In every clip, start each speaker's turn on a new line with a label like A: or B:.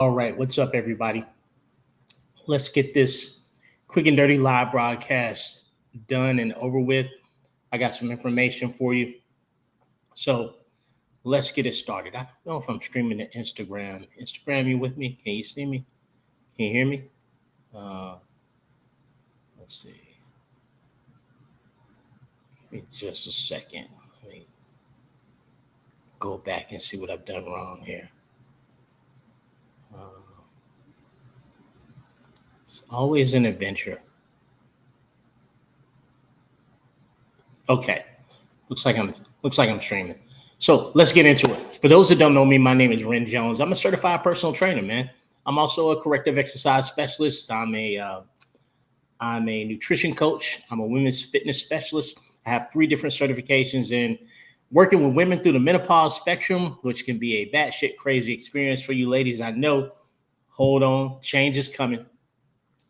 A: All right, what's up, everybody? Let's get this quick and dirty live broadcast done and over with. I got some information for you. So let's get it started. I don't know if I'm streaming to Instagram. Instagram, you with me? Can you see me? Can you hear me? Uh, let's see. Give me just a second. Let me go back and see what I've done wrong here. Uh, it's always an adventure. Okay. Looks like I'm streaming. So let's get into it. For those that don't know me, my name is Ren Jones. I'm a certified personal trainer, man. I'm also a corrective exercise specialist. I'm a nutrition coach. I'm a women's fitness specialist. I have 3 different certifications in working with women through the menopause spectrum, which can be a batshit crazy experience for you ladies. I know. Hold on, change is coming.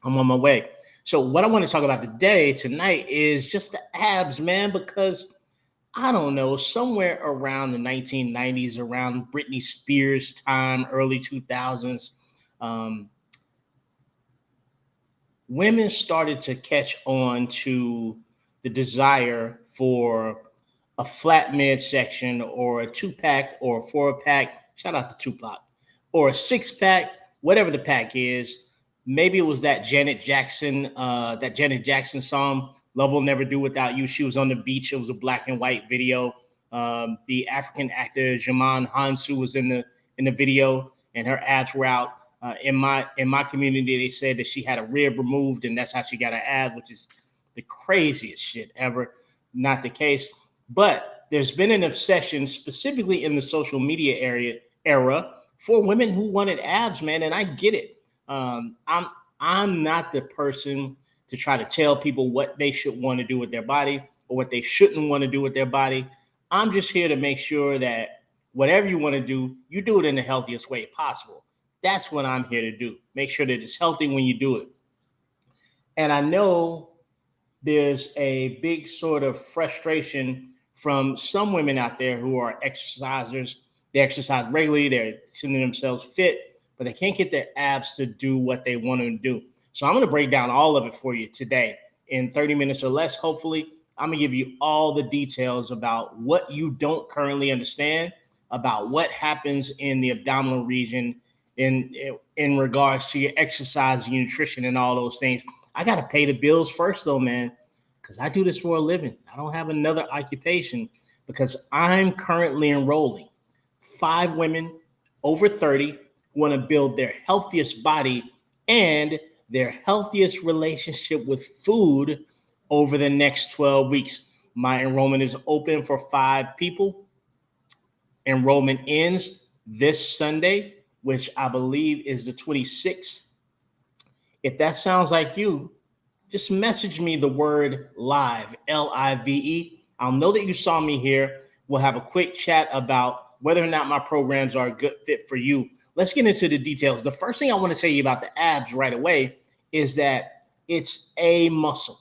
A: I'm on my way. So what I want to talk about tonight, is just the abs, man, because I don't know, somewhere around the 1990s, around Britney Spears' time, early 2000s, um, women started to catch on to the desire for a flat midsection or a 2-pack or a 4-pack. Shout out to Tupac, or a 6-pack, whatever the pack is. Maybe it was that Janet Jackson song, "Love Will Never Do Without You." She was on the beach. It was a black and white video. The African actor Jaman Hansu was in the video, and her abs were out. In my community, they said that she had a rib removed, and that's how she got her abs, which is the craziest shit ever. Not the case, but there's been an obsession, specifically in the social media era, for women who wanted abs, man, and I get it. I'm not the person to try to tell people what they should want to do with their body or what they shouldn't want to do with their body. I'm just here to make sure that whatever you want to do, you do it in the healthiest way possible. That's what I'm here to do. Make sure that it's healthy when you do it. And I know there's a big sort of frustration from some women out there who are exercisers. They exercise regularly, they're keeping themselves fit, but they can't get their abs to do what they want to do. So I'm going to break down all of it for you today in 30 minutes or less. Hopefully, I'm going to give you all the details about what you don't currently understand about what happens in the abdominal region in regards to your exercise, your nutrition, and all those things. I got to pay the bills first, though, man, because I do this for a living. I don't have another occupation, because I'm currently enrolling 5 women over 30 who want to build their healthiest body and their healthiest relationship with food over the next 12 weeks. My enrollment is open for 5 people. Enrollment ends this Sunday, which I believe is the 26th. If that sounds like you, just message me the word live, LIVE. I'll know that you saw me here. We'll have a quick chat about whether or not my programs are a good fit for you. Let's get into the details. The first thing I want to tell you about the abs right away is that it's a muscle.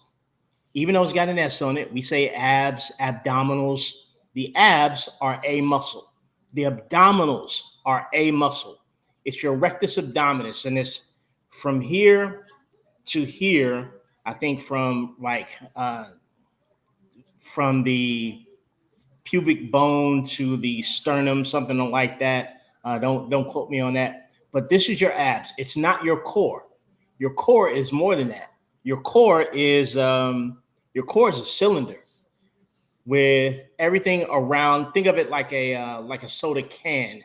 A: Even though it's got an S on it, we say abs, abdominals. The abs are a muscle. The abdominals are a muscle. It's your rectus abdominis, and it's from here to here. I think from from the pubic bone to the sternum, something like that. Don't quote me on that. But this is your abs. It's not your core. Your core is more than that. Your core is a cylinder with everything around. Think of it like a soda can.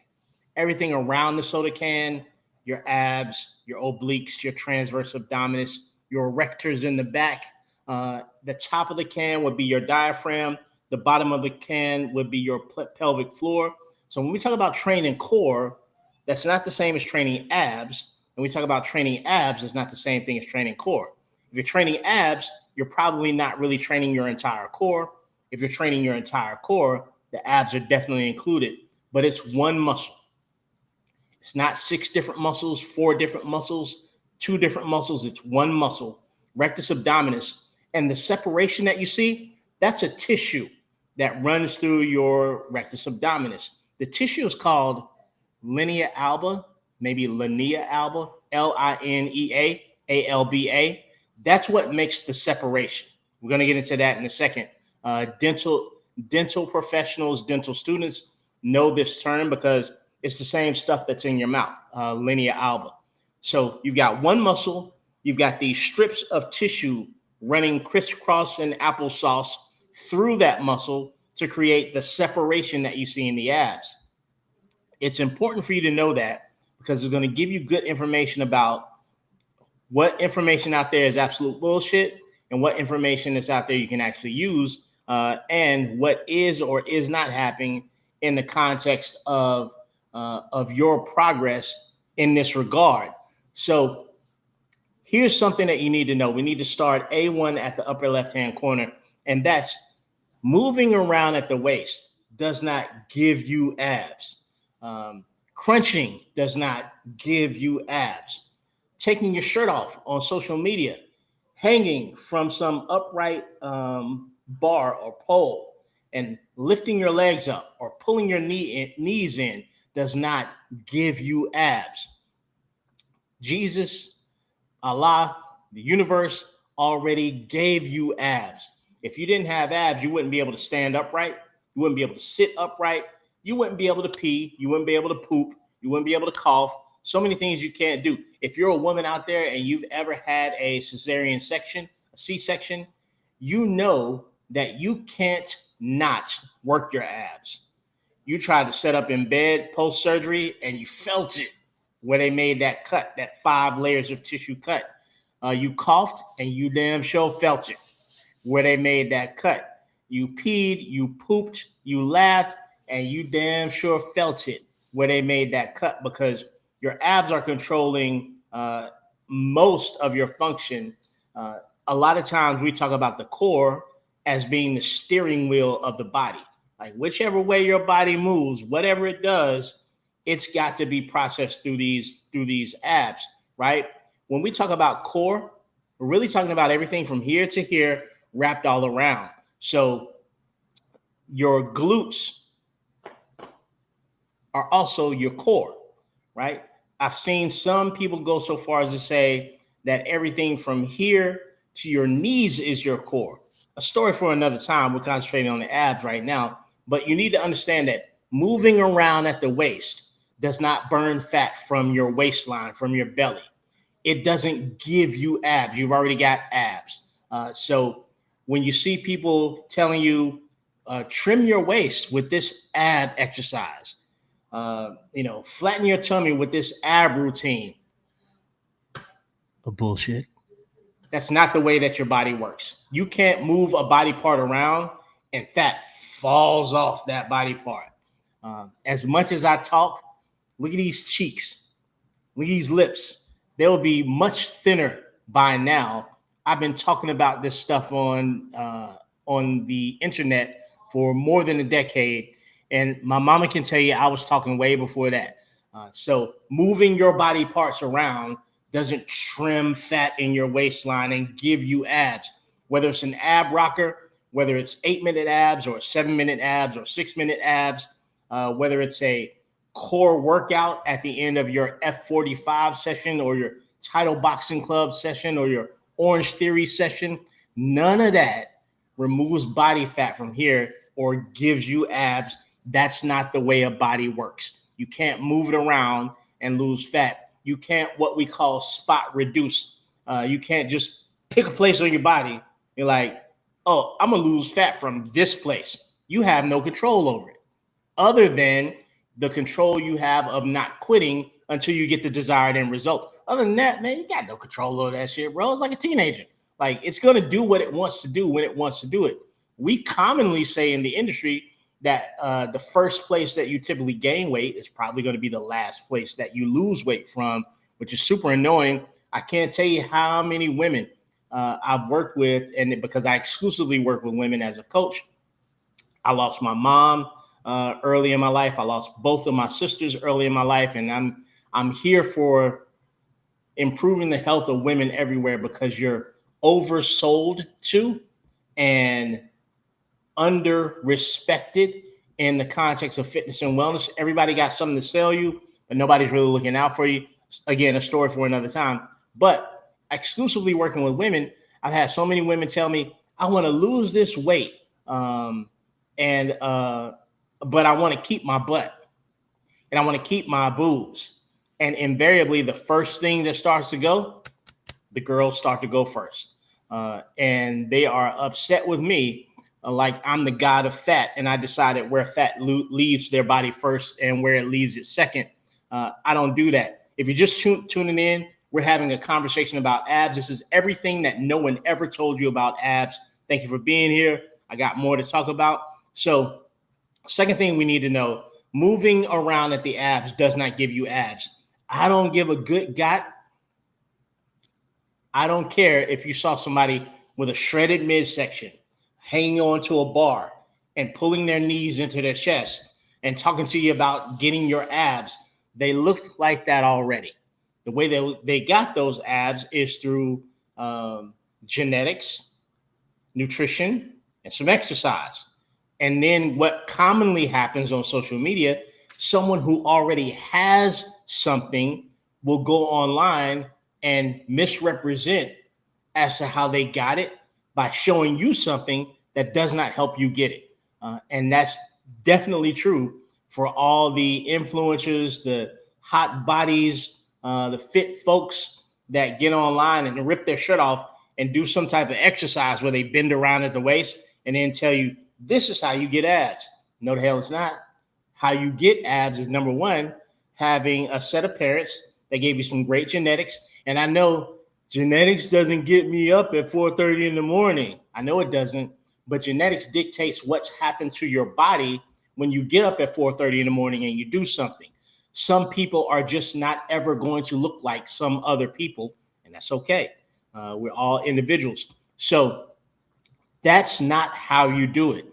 A: Everything around the soda can, your abs, your obliques, your transverse abdominis, your erectors in the back. The top of the can would be your diaphragm. The bottom of the can would be your pelvic floor. So when we talk about training core, that's not the same as training abs. When we talk about training abs, it's not the same thing as training core. If you're training abs, you're probably not really training your entire core. If you're training your entire core, the abs are definitely included, but it's one muscle. It's not 6 different muscles, 4 different muscles, 2 different muscles. It's one muscle, rectus abdominis. And the separation that you see, that's a tissue that runs through your rectus abdominis. The tissue is called linea alba maybe linea alba, LINEA ALBA. That's what makes the separation. We're going to get into that in a second. Dental professionals, dental students know this term because it's the same stuff that's in your mouth, linea alba. So you've got one muscle, you've got these strips of tissue running crisscross and applesauce through that muscle to create the separation that you see in the abs. It's important for you to know that because it's going to give you good information about what information out there is absolute bullshit and what information that's out there you can actually use, and what is or is not happening in the context of your progress in this regard. So here's something that you need to know. We need to start A1 at the upper left-hand corner, and that's moving around at the waist does not give you abs. Crunching does not give you abs. Taking your shirt off on social media, hanging from some upright bar or pole, and lifting your legs up or pulling your knees in does not give you abs. Jesus, Allah, the universe already gave you abs. If you didn't have abs, you wouldn't be able to stand upright. You wouldn't be able to sit upright. You wouldn't be able to pee. You wouldn't be able to poop. You wouldn't be able to cough. So many things you can't do. If you're a woman out there and you've ever had a cesarean section, a C-section, you know that you can't not work your abs. You tried to set up in bed post-surgery and you felt it where they made that cut, that 5 layers of tissue cut. You coughed and you damn sure felt it where they made that cut. You peed, you pooped, you laughed, and you damn sure felt it where they made that cut because your abs are controlling most of your function. A lot of times we talk about the core as being the steering wheel of the body. Like whichever way your body moves, whatever it does, it's got to be processed through these abs, right? When we talk about core, we're really talking about everything from here to here wrapped all around. So your glutes are also your core, right? I've seen some people go so far as to say that everything from here to your knees is your core. A story for another time. We're concentrating on the abs right now, but you need to understand that moving around at the waist does not burn fat from your waistline, from your belly. It doesn't give you abs. You've already got abs. So when you see people telling you, trim your waist with this ab exercise, flatten your tummy with this ab routine. Bullshit. That's not the way that your body works. You can't move a body part around and fat falls off that body part. As much as I talk, look at these cheeks, look at these lips. They'll be much thinner by now. I've been talking about this stuff on the internet for more than a decade. And my mama can tell you I was talking way before that. So moving your body parts around doesn't trim fat in your waistline and give you abs. Whether it's an ab rocker, whether it's 8-minute abs or 7-minute abs or 6-minute abs, whether it's a core workout at the end of your F45 session or your Title Boxing Club session or your Orange Theory session, none of that removes body fat from here or gives you abs. That's not the way a body works. You can't move it around and lose fat. You can't what we call spot reduce. You can't just pick a place on your body. You're like, oh, I'm going to lose fat from this place. You have no control over it other than the control you have of not quitting until you get the desired end result. Other than that, man, you got no control over that shit, bro. It's like a teenager. Like it's going to do what it wants to do when it wants to do it. We commonly say in the industry that the first place that you typically gain weight is probably going to be the last place that you lose weight from, which is super annoying. I can't tell you how many women I've worked with, and because I exclusively work with women as a coach. I lost my mom early in my life. I lost both of my sisters early in my life, and I'm here for improving the health of women everywhere because you're oversold to and under respected in the context of fitness and wellness. Everybody got something to sell you, but nobody's really looking out for you. Again, a story for another time. But exclusively working with women, I've had so many women tell me, I want to lose this weight, and but I want to keep my butt and I want to keep my boobs. And invariably, the first thing that starts to go, the girls start to go first. And they are upset with me, like I'm the god of fat, and I decided where fat leaves their body first and where it leaves it second. I don't do that. If you're just tuning in, we're having a conversation about abs. This is everything that no one ever told you about abs. Thank you for being here. I got more to talk about. So, second thing we need to know, moving around at the abs does not give you abs. I don't give a good got. I don't care if you saw somebody with a shredded midsection hanging onto a bar and pulling their knees into their chest and talking to you about getting your abs. They looked like that already. The way they got those abs is through genetics, nutrition, and some exercise. And then what commonly happens on social media, someone who already has something will go online and misrepresent as to how they got it by showing you something that does not help you get it. And that's definitely true for all the influencers, the hot bodies, the fit folks that get online and rip their shirt off and do some type of exercise where they bend around at the waist and then tell you, this is how you get abs. No, the hell it's not. How you get abs is, number one, having a set of parents that gave you some great genetics. And I know genetics doesn't get me up at 4:30 in the morning. I know it doesn't, but genetics dictates what's happened to your body when you get up at 4:30 in the morning and you do something. Some people are just not ever going to look like some other people, and that's okay. We're all individuals. So that's not how you do it.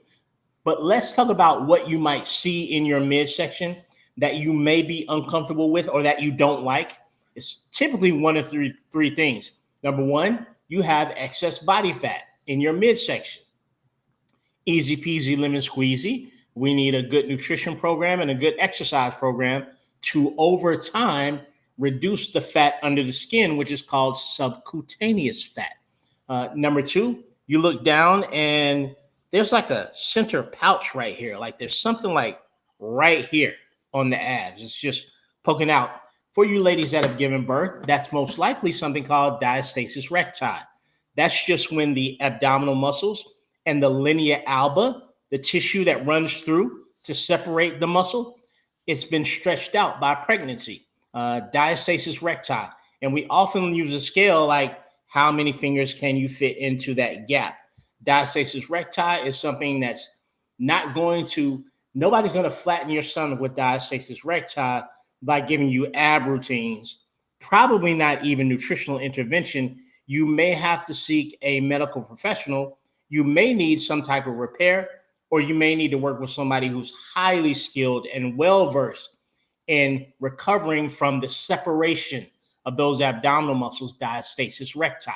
A: But let's talk about what you might see in your midsection that you may be uncomfortable with or that you don't like. It's typically one of three things. Number one, you have excess body fat in your midsection. Easy peasy lemon squeezy. We need a good nutrition program and a good exercise program to, over time, reduce the fat under the skin, which is called subcutaneous fat. Number two, you look down and there's like a center pouch right here. Like there's something like right here on the abs. It's just poking out. For you ladies that have given birth, that's most likely something called diastasis recti. That's just when the abdominal muscles and the linea alba, the tissue that runs through to separate the muscle, it's been stretched out by pregnancy. Diastasis recti. And we often use a scale like how many fingers can you fit into that gap. Diastasis recti is something that's not going to, nobody's going to flatten your stomach with diastasis recti by giving you ab routines, probably not even nutritional intervention. You may have to seek a medical professional. You may need some type of repair, or you may need to work with somebody who's highly skilled and well-versed in recovering from the separation of those abdominal muscles, diastasis recti.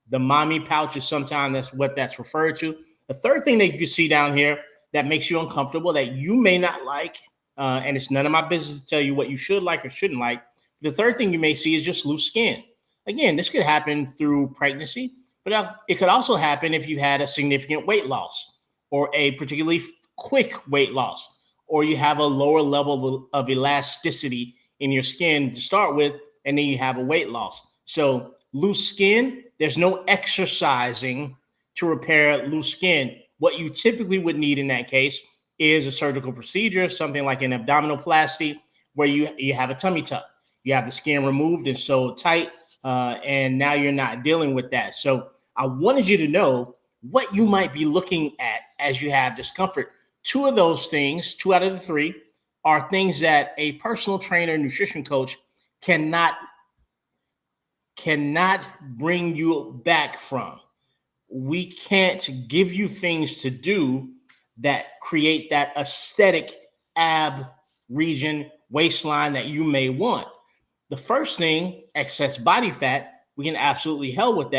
A: The mommy pouch is sometimes that's what that's referred to. The third thing that you see down here that makes you uncomfortable, that you may not like, and it's none of my business to tell you what you should like or shouldn't like. The third thing you may see is just loose skin. Again, this could happen through pregnancy, but it could also happen if you had a significant weight loss or a particularly quick weight loss, or you have a lower level of elasticity in your skin to start with, and then you have a weight loss. So loose skin, there's no exercising to repair loose skin. What you typically would need in that case is a surgical procedure, something like an abdominoplasty, where you have a tummy tuck. You have the skin removed and sewed tight, and now you're not dealing with that. So I wanted you to know what you might be looking at as you have discomfort. Two of those things, two out of the three, are things that a personal trainer, nutrition coach cannot bring you back from. We can't give you things to do that create that aesthetic ab region, waistline that you may want. The first thing, excess body fat, we can absolutely help with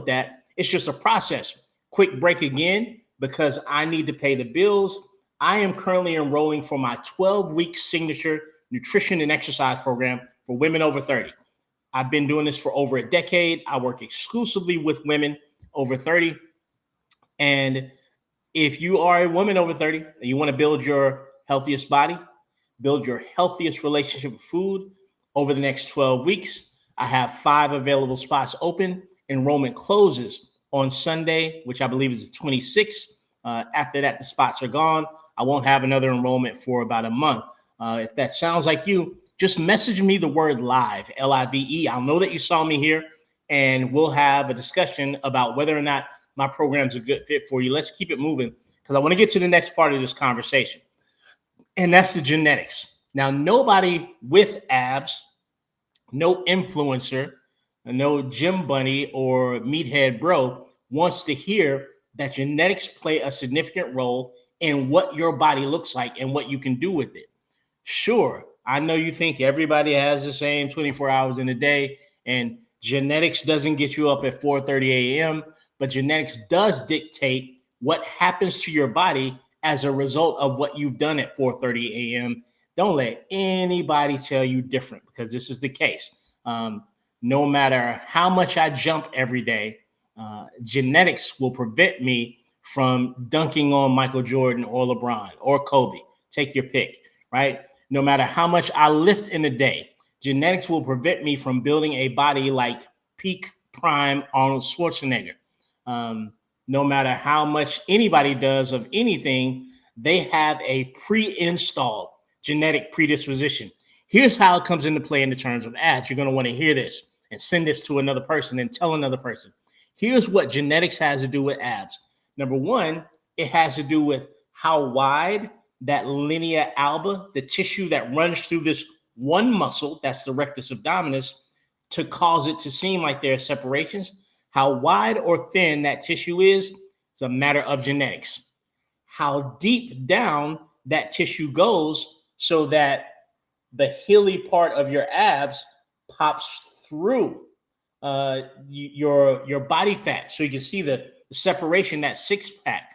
A: that. It's just a process. Quick break again, because I need to pay the bills. I am currently enrolling for my 12-week signature nutrition and exercise program for women over 30. I've been doing this for over a decade. I work exclusively with women over 30. And if you are a woman over 30 and you want to build your healthiest body, build your healthiest relationship with food over the next 12 weeks, I have 5 available spots open. Enrollment closes on Sunday, which I believe is the 26th. After that, the spots are gone. I won't have another enrollment for about a month. If that sounds like you, just message me the word live, Live. I'll know that you saw me here, and we'll have a discussion about whether or not my program's a good fit for you. Let's keep it moving because I want to get to the next part of this conversation, and that's the genetics. Now, nobody with abs, no influencer, no gym bunny or meathead bro wants to hear that genetics play a significant role in what your body looks like and what you can do with it. Sure, I know you think everybody has the same 24 hours in a day, and genetics doesn't get you up at 4:30 a.m., but genetics does dictate what happens to your body as a result of what you've done at 4:30 a.m. Don't let anybody tell you different, because this is the case. No matter how much I jump every day, genetics will prevent me from dunking on Michael Jordan or LeBron or Kobe. Take your pick, right? No matter how much I lift in a day, genetics will prevent me from building a body like peak prime Arnold Schwarzenegger. No matter how much anybody does of anything, they have a pre-installed genetic predisposition. Here's how it comes into play in the terms of abs. You're going to want to hear this and send this to another person and tell another person. Here's what genetics has to do with abs. Number one, it has to do with how wide that linea alba, the tissue that runs through this one muscle, that's the rectus abdominis, to cause it to seem like there are separations. How wide or thin that tissue is a matter of genetics. How deep down that tissue goes so that the hilly part of your abs pops through your body fat, so you can see the separation, that six pack.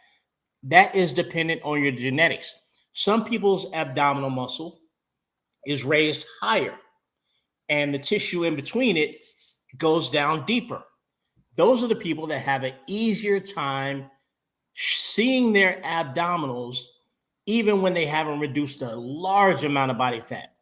A: That is dependent on your genetics. Some people's abdominal muscle is raised higher, and the tissue in between it goes down deeper. Those are the people that have an easier time seeing their abdominals, even when they haven't reduced a large amount of body fat.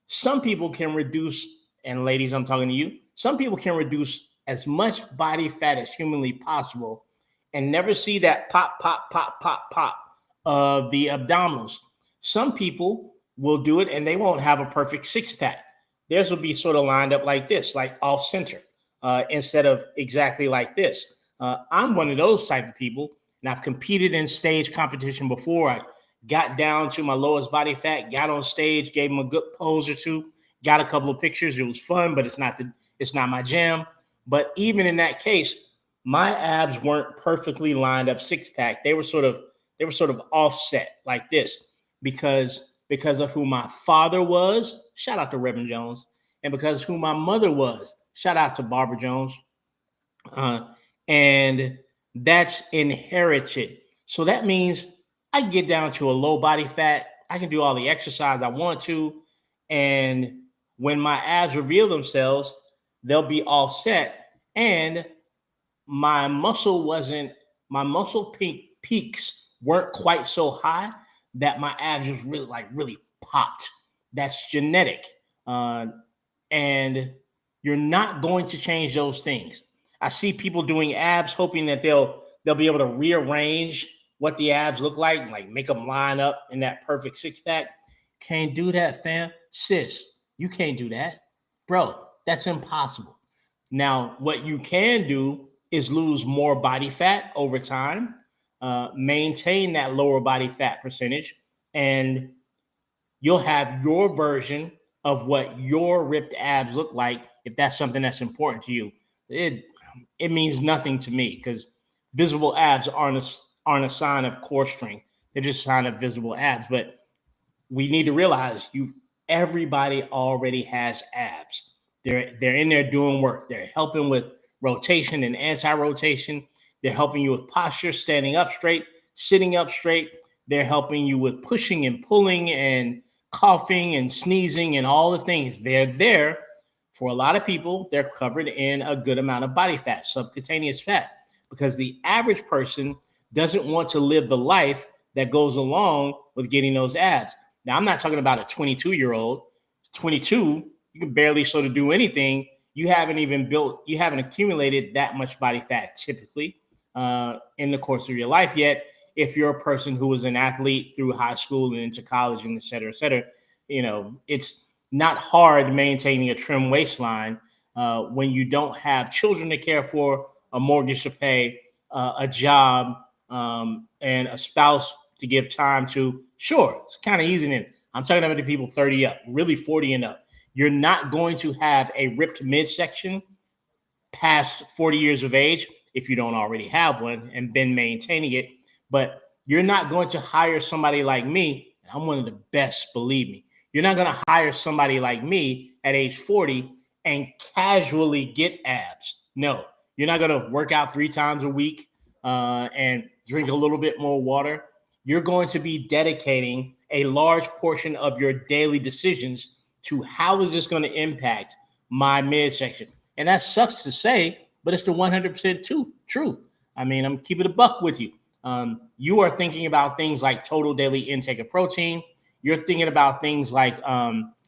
A: Some people can reduce, and ladies, I'm talking to you, some people can reduce as much body fat as humanly possible and never see that pop, pop, pop, pop, pop of the abdominals. Some people will do it and they won't have a perfect six pack. Theirs will be sort of lined up like this, like off center, instead of exactly like this. I'm one of those type of people, and I've competed in stage competition before. I got down to my lowest body fat, got on stage, gave them a good pose or two, got a couple of pictures. It was fun, but it's not my jam. But even in that case, my abs weren't perfectly lined up six pack. They were sort of offset like this because of who my father was. Shout out to Reverend Jones. And because who my mother was. Shout out to Barbara Jones. And that's inherited. So that means I get down to a low body fat. I can do all the exercise I want to. And when my abs reveal themselves, they'll be offset. And my muscle peaks weren't quite so high that my abs just really popped. That's genetic. And you're not going to change those things. I see people doing abs hoping that they'll be able to rearrange what the abs look like make them line up in that perfect six pack. Can't do that, fam. Sis, you can't do that. Bro, that's impossible. Now, what you can do is lose more body fat over time, maintain that lower body fat percentage, and you'll have your version of what your ripped abs look like if that's something that's important to you. It means nothing to me because visible abs aren't a sign of core strength. They're just a sign of visible abs. But we need to realize everybody already has abs. They're in there doing work. They're helping with rotation and anti-rotation. They're helping you with posture, standing up straight, sitting up straight. They're helping you with pushing and pulling and coughing and sneezing and all the things. They're there for a lot of people. They're covered in a good amount of body fat, subcutaneous fat, because the average person doesn't want to live the life that goes along with getting those abs. Now, I'm not talking about a 22-year-old. 22, you can barely sort of do anything. You haven't accumulated that much body fat typically in the course of your life yet. If you're a person who was an athlete through high school and into college and et cetera, it's not hard maintaining a trim waistline when you don't have children to care for, a mortgage to pay, a job, and a spouse to give time to. Sure, it's kind of easy. I'm talking about the people 30 up, really 40 and up. You're not going to have a ripped midsection past 40 years of age if you don't already have one and been maintaining it. But you're not going to hire somebody like me. I'm one of the best, believe me. You're not going to hire somebody like me at age 40 and casually get abs. No, you're not going to work out 3 times a week and drink a little bit more water. You're going to be dedicating a large portion of your daily decisions to how is this going to impact my midsection. And that sucks to say, but it's the 100% truth. I mean, I'm keeping a buck with you. You are thinking about things like total daily intake of protein. You're thinking about things like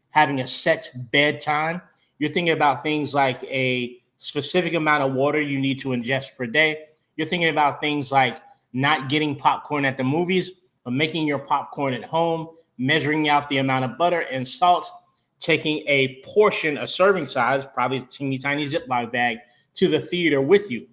A: having a set bedtime. You're thinking about things like a specific amount of water you need to ingest per day. You're thinking about things like not getting popcorn at the movies, but making your popcorn at home, measuring out the amount of butter and salt, taking a portion, a serving size, probably a teeny tiny Ziploc bag, to the theater with you.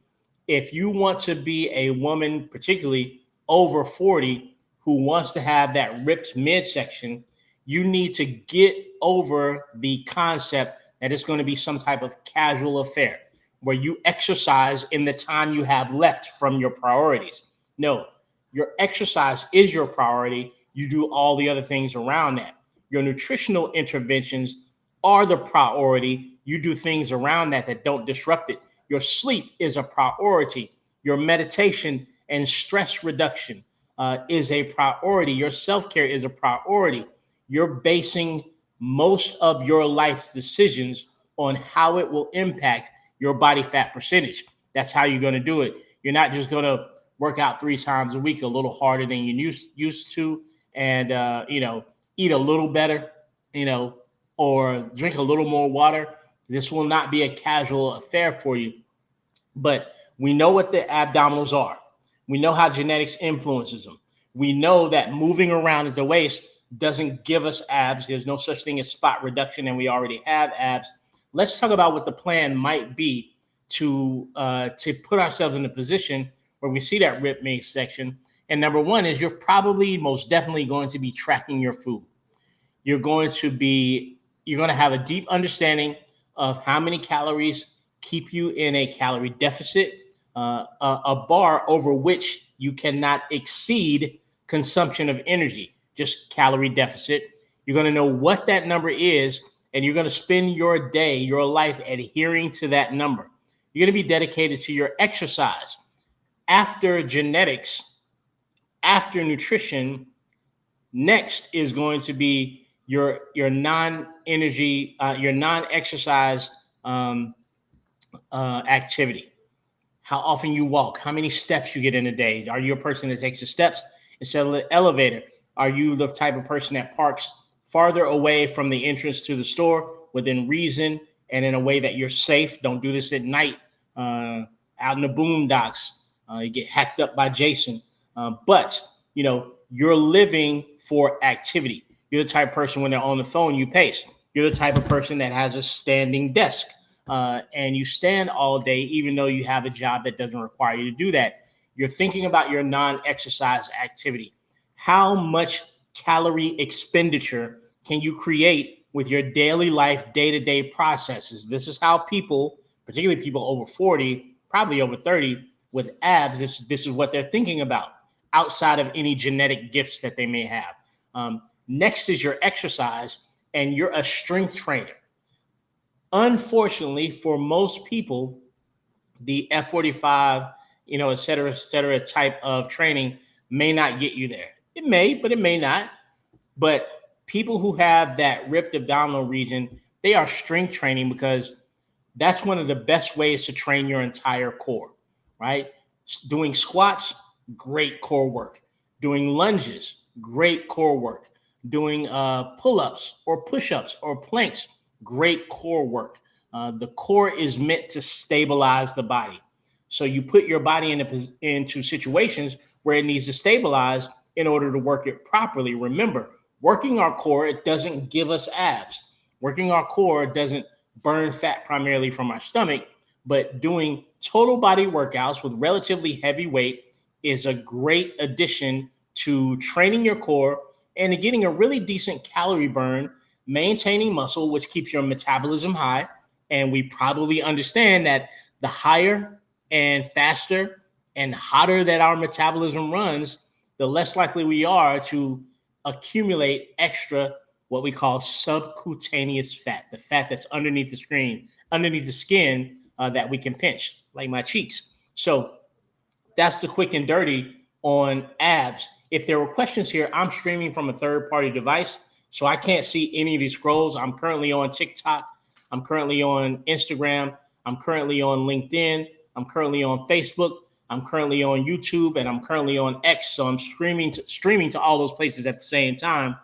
A: If you want to be a woman, particularly over 40, who wants to have that ripped midsection, you need to get over the concept that it's going to be some type of casual affair where you exercise in the time you have left from your priorities. No, your exercise is your priority. You do all the other things around that. Your nutritional interventions are the priority. You do things around that don't disrupt it. Your sleep is a priority. Your meditation and stress reduction is a priority. Your self-care is a priority. You're basing most of your life's decisions on how it will impact your body fat percentage. That's how you're going to do it. You're not just going to work out 3 times a week a little harder than you used to, and eat a little better, or drink a little more water. This will not be a casual affair for you. But we know what the abdominals are. We know how genetics influences them. We know that moving around at the waist doesn't give us abs. There's no such thing as spot reduction, and we already have abs. Let's talk about what the plan might be to put ourselves in a position where we see that rib midsection. And number one is you're probably most definitely going to be tracking your food. You're going to have a deep understanding of how many calories keep you in a calorie deficit, a bar over which you cannot exceed consumption of energy, just calorie deficit. You're going to know what that number is, and you're going to spend your day, your life adhering to that number. You're going to be dedicated to your exercise. After genetics, after nutrition, next is going to be your non-energy, your non-exercise activity. How often you walk, how many steps you get in a day. Are you a person that takes the steps instead of the elevator? Are you the type of person that parks farther away from the entrance to the store within reason and in a way that you're safe? Don't do this at night out in the boondocks. You get hacked up by Jason. But you're living for activity. You're the type of person when they're on the phone, you pace. You're the type of person that has a standing desk and you stand all day, even though you have a job that doesn't require you to do that. You're thinking about your non-exercise activity. How much calorie expenditure can you create with your daily life, day-to-day processes? This is how people, particularly people over 40, probably over 30, with abs, this is what they're thinking about outside of any genetic gifts that they may have. Next is your exercise, and you're a strength trainer. Unfortunately, for most people, the F45, et cetera type of training may not get you there. It may, but it may not. But People who have that ripped abdominal region, they are strength training because that's one of the best ways to train your entire core, right? Doing squats, great core work. Doing lunges, great core work. Doing pull-ups or push-ups or planks, great core work. The core is meant to stabilize the body. So you put your body into situations where it needs to stabilize in order to work it properly. Remember, working our core, it doesn't give us abs. Working our core doesn't burn fat primarily from our stomach, but doing total body workouts with relatively heavy weight is a great addition to training your core and getting a really decent calorie burn, maintaining muscle, which keeps your metabolism high. And we probably understand that the higher and faster and hotter that our metabolism runs, the less likely we are to accumulate extra what we call subcutaneous fat, the fat that's underneath the skin that we can pinch, like my cheeks. So that's the quick and dirty on abs. If there were questions here, I'm streaming from a third-party device, so I can't see any of these scrolls. I'm currently on TikTok. I'm currently on Instagram. I'm currently on LinkedIn. I'm currently on Facebook. I'm currently on YouTube, and I'm currently on X. So I'm streaming to all those places at the same time.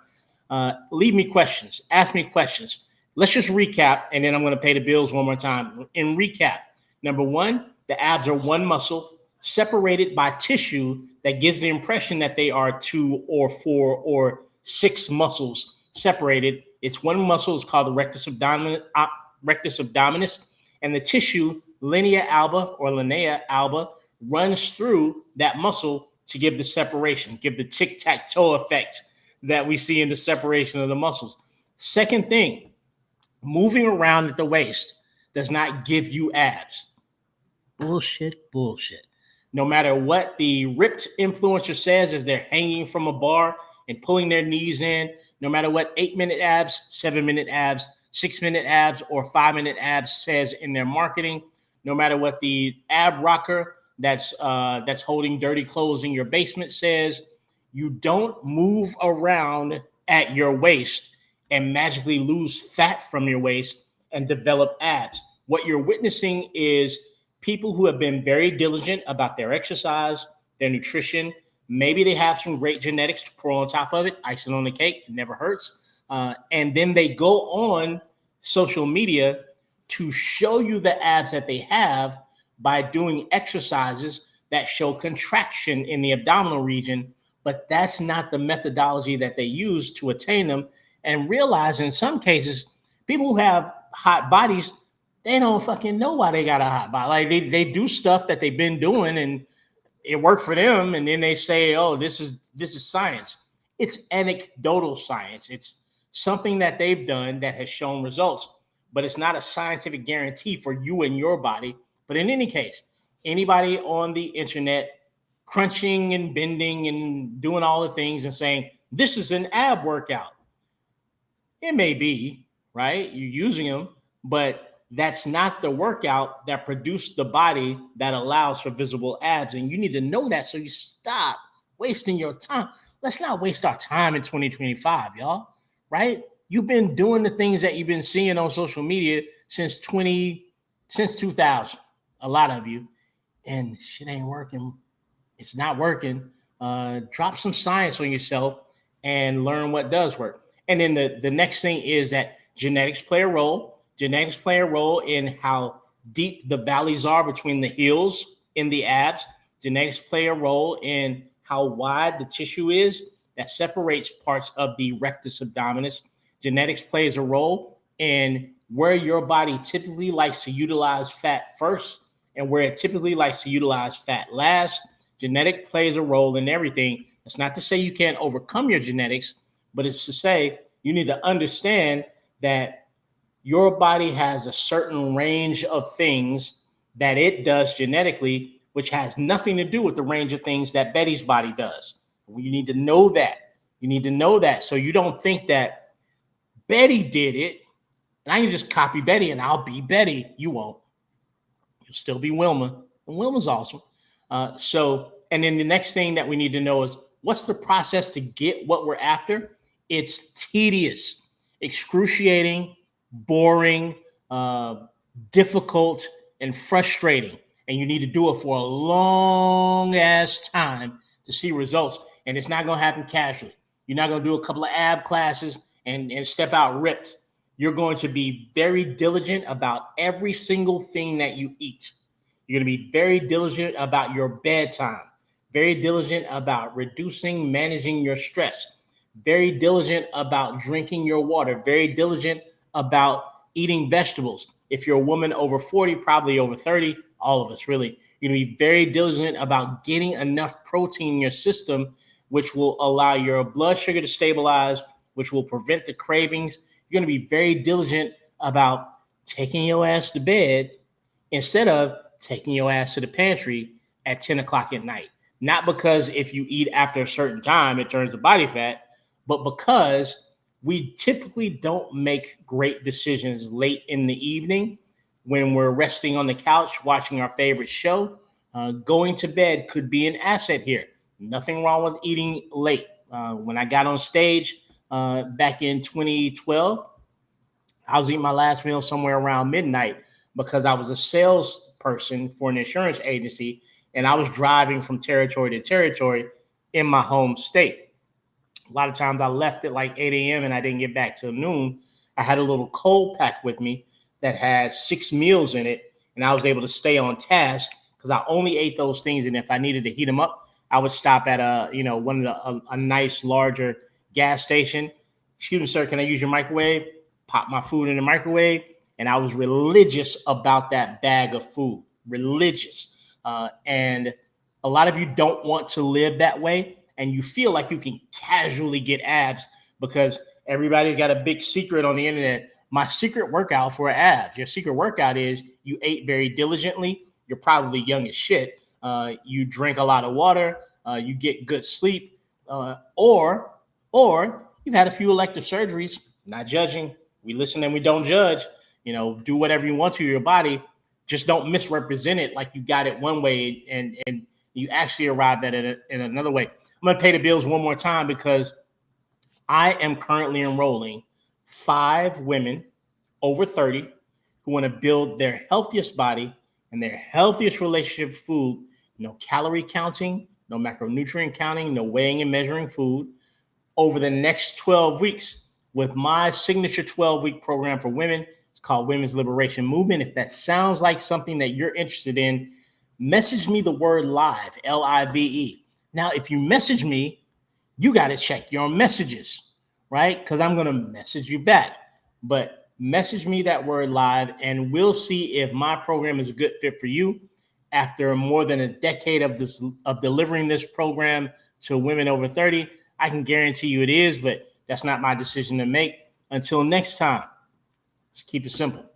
A: Leave me questions. Ask me questions. Let's just recap, and then I'm going to pay the bills one more time. In recap, number one, the abs are one muscle separated by tissue that gives the impression that they are 2 or 4 or 6 muscles separated. It's one muscle. It's called the rectus abdominis, and the tissue, linea alba, runs through that muscle to give the separation, give the tic-tac-toe effect that we see in the separation of the muscles. Second thing, moving around at the waist does not give you abs. Bullshit. No matter what the ripped influencer says as they're hanging from a bar and pulling their knees in, no matter what 8-minute abs, 7-minute abs, 6-minute abs, or 5-minute abs says in their marketing, no matter what the ab rocker that's holding dirty clothes in your basement says, you don't move around at your waist and magically lose fat from your waist and develop abs. What you're witnessing is people who have been very diligent about their exercise, their nutrition. Maybe they have some great genetics to pour on top of it, icing on the cake, it never hurts. And then they go on social media to show you the abs that they have by doing exercises that show contraction in the abdominal region, but that's not the methodology that they use to attain them. And realize in some cases, people who have hot bodies, they don't fucking know why they got a hot body. Like they do stuff that they've been doing and it worked for them, and then they say, "Oh, this is science." It's anecdotal science. It's something that they've done that has shown results, but it's not a scientific guarantee for you and your body. But in any case, anybody on the internet crunching and bending and doing all the things and saying this is an ab workout, it may be, right? You're using them, but that's not the workout that produced the body that allows for visible abs. And you need to know that so you stop wasting your time. Let's not waste our time in 2025, y'all, right? You've been doing the things that you've been seeing on social media since 2000, a lot of you, and shit ain't working. It's not working. Drop some science on yourself and learn what does work. And then the next thing is that genetics play a role. Genetics play a role in how deep the valleys are between the heels in the abs. Genetics play a role in how wide the tissue is that separates parts of the rectus abdominis. Genetics plays a role in where your body typically likes to utilize fat first and where it typically likes to utilize fat last. Genetic plays a role in everything. It's not to say you can't overcome your genetics, but it's to say you need to understand that your body has a certain range of things that it does genetically, which has nothing to do with the range of things that Betty's body does. You need to know that. You need to know that so you don't think that Betty did it and I can just copy Betty and I'll be Betty. You won't. You'll still be Wilma, and Wilma's awesome. And then the next thing that we need to know is what's the process to get what we're after. It's tedious, excruciating, boring, difficult, and frustrating. And you need to do it for a long ass time to see results. And it's not going to happen casually. You're not going to do a couple of ab classes and step out ripped. You're going to be very diligent about every single thing that you eat. You're going to be very diligent about your bedtime, very diligent about reducing, managing your stress, very diligent about drinking your water, very diligent about eating vegetables. If you're a woman over 40, probably over 30, all of us really, you're going to be very diligent about getting enough protein in your system, which will allow your blood sugar to stabilize, which will prevent the cravings. You're going to be very diligent about taking your ass to bed instead of taking your ass to the pantry at 10 o'clock at night. Not because if you eat after a certain time, it turns to body fat, but because we typically don't make great decisions late in the evening when we're resting on the couch watching our favorite show. Going to bed could be an asset here. Nothing wrong with eating late. When I got on stage back in 2012, I was eating my last meal somewhere around midnight because I was a salesperson for an insurance agency and I was driving from territory to territory in my home state. A lot of times I left at like 8 a.m. and I didn't get back till noon. I had a little cold pack with me that had 6 meals in it, and I was able to stay on task because I only ate those things. And if I needed to heat them up, I would stop at a nice larger gas station. Excuse me, sir, can I use your microwave? Pop my food in the microwave. And I was religious about that bag of food, religious. And a lot of you don't want to live that way. And you feel like you can casually get abs because everybody's got a big secret on the internet. My secret workout for abs. Your secret workout is you ate very diligently. You're probably young as shit. You drink a lot of water. You get good sleep. Or you've had a few elective surgeries. Not judging. We listen and we don't judge. Do whatever you want to your body. Just don't misrepresent it like you got it one way and you actually arrived at it in another way. I'm going to pay the bills one more time because I am currently enrolling 5 women over 30 who want to build their healthiest body and their healthiest relationship with food. No calorie counting, no macronutrient counting, no weighing and measuring food over the next 12 weeks with my signature 12-week program for women. It's called Women's Liberation Movement. If that sounds like something that you're interested in, message me the word live, LIVE. Now, if you message me, you got to check your messages, right? Because I'm going to message you back. But message me that word live, and we'll see if my program is a good fit for you. After more than a decade of delivering this program to women over 30, I can guarantee you it is, but that's not my decision to make. Until next time, let's keep it simple.